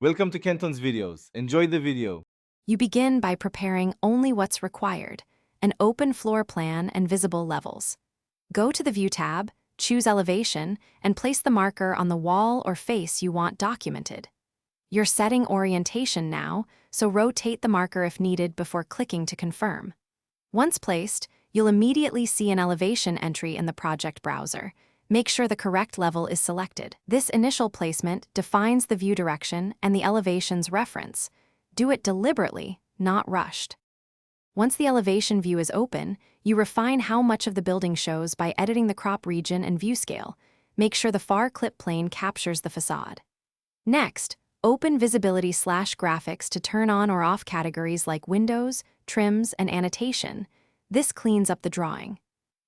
Welcome to Kenton's videos. Enjoy the video. You begin by preparing only what's required, an open floor plan and visible levels. Go to the View tab, choose Elevation, and place the marker on the wall or face you want documented. You're setting orientation now, so rotate the marker if needed before clicking to confirm. Once placed, you'll immediately see an elevation entry in the project browser. Make sure the correct level is selected. This initial placement defines the view direction and the elevation's reference. Do it deliberately, not rushed. Once the elevation view is open, you refine how much of the building shows by editing the crop region and view scale. Make sure the far clip plane captures the facade. Next, open Visibility/Graphics to turn on or off categories like windows, trims, and annotation. This cleans up the drawing.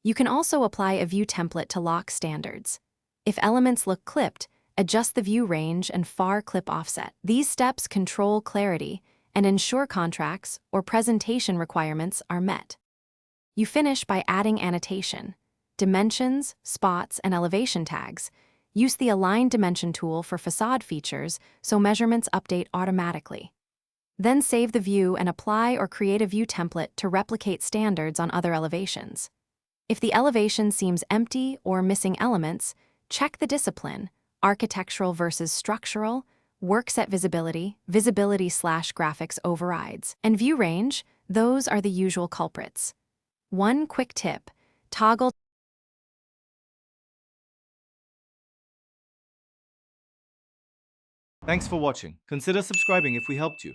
You can also apply a view template to lock standards. If elements look clipped, adjust the view range and far clip offset. These steps control clarity and ensure contracts or presentation requirements are met. You finish by adding annotation, dimensions, spots, and elevation tags. Use the Align Dimension tool for facade features so measurements update automatically. Then save the view and apply or create a view template to replicate standards on other elevations. If the elevation seems empty or missing elements, check the discipline, architectural versus structural, workset visibility, visibility/graphics overrides, and view range. Those are the usual culprits. One quick tip, toggle. Thanks for watching. Consider subscribing if we helped you.